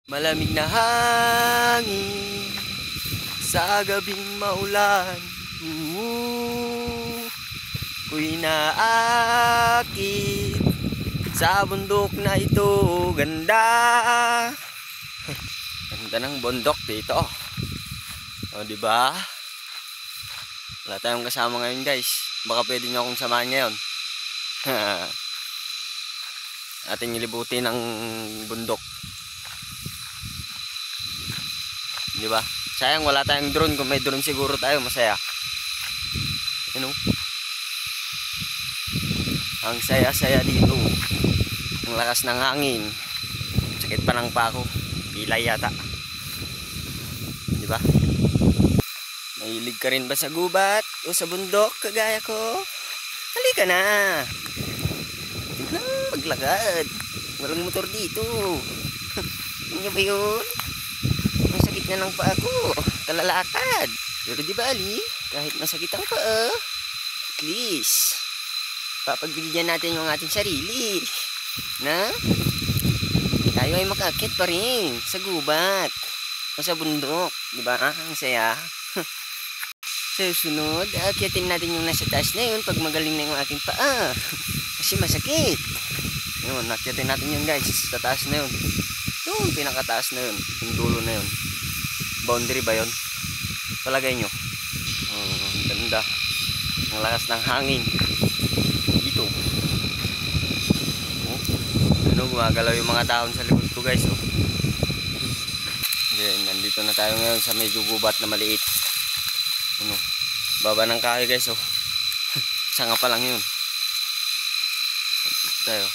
Malamig na hangin sa gabing maulan. Ko'y naakit sa bundok na ito. Ganda. Ganda ng bundok dito. O, diba? Wala tayong kasama ngayon, guys. Baka pwede nyo akong samahan ngayon. Ating nilibutin ang bundok. Diba? Sayang wala tayong drone. Kung may drone siguro tayo, masaya. Ano? Ang saya-saya dito. Ang lakas ng hangin. Sakit pa ng pako. Pilay yata. Diba? Mahilig ka rin ba sa gubat o sa bundok kagaya ko? Halika na. Maglakad. Walang motor dito. Ano ba yun? Ang sakit na ng paa ko. Talalakad. Pero di bali, kahit masakit ang paa, at least papagbigyan natin yung ating sarili na tayo ay makakit pa rin sa gubat o sa bundok. Diba? Ang saya. Sa susunod, akyatin natin yung nasa taas na yun pag magaling na yung ating paa. Kasi masakit. Yun, akyatin natin yun, guys. Sa taas na yun. Yung pinakataas na yun. Yung dulo na yun. Boundary ba yun? Palagay nyo. Ganda. Ang lakas ng hangin. Dito. Ano, gumagalaw yung mga dahon sa likod ko, guys. Then, nandito na tayo ngayon sa medyo gubat na maliit. Ano, baba ng kahoy, guys. Sanga pa lang yun. Dito tayo.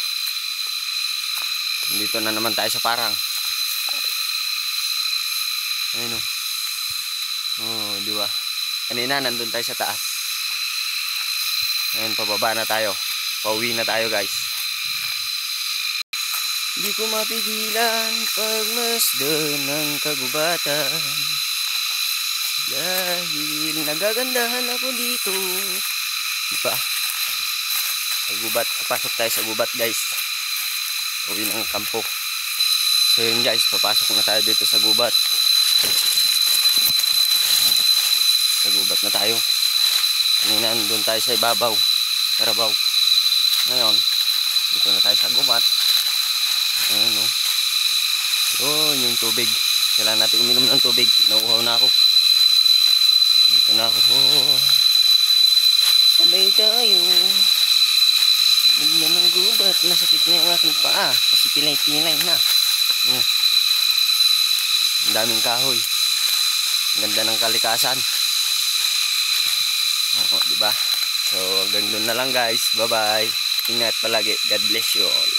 Dito na naman tayo sa parang. Ayun, di ba? Kanina nandun tayo sa taas. Ayun, pababa na tayo. Pauwi na tayo, guys. Hindi ko mapigilan pagmasdan ng kagubatan. Dahil nagagandahan ako dito. Diba? Sa gubat. Papasok tayo sa gubat, guys. Uwi ng kampo. So yun, guys. Papasok na tayo dito sa gubat. Sa gubat na tayo. Kanina doon tayo sa ibabaw. Sa rabaw. Ngayon, dito na tayo sa gubat. Ayan, no? Oh, yung tubig. Kailangan natin uminom ng tubig. Nauuhaw na ako. Dito na ako. Sabay tayo. Ganda ng gubat. Nasakit na yung aking paa. Kasi pilay-pilay na. Ang daming kahoy. Ganda ng kalikasan. Diba? So hanggang doon na lang, guys. Bye bye. Ingat palagi. God bless you all.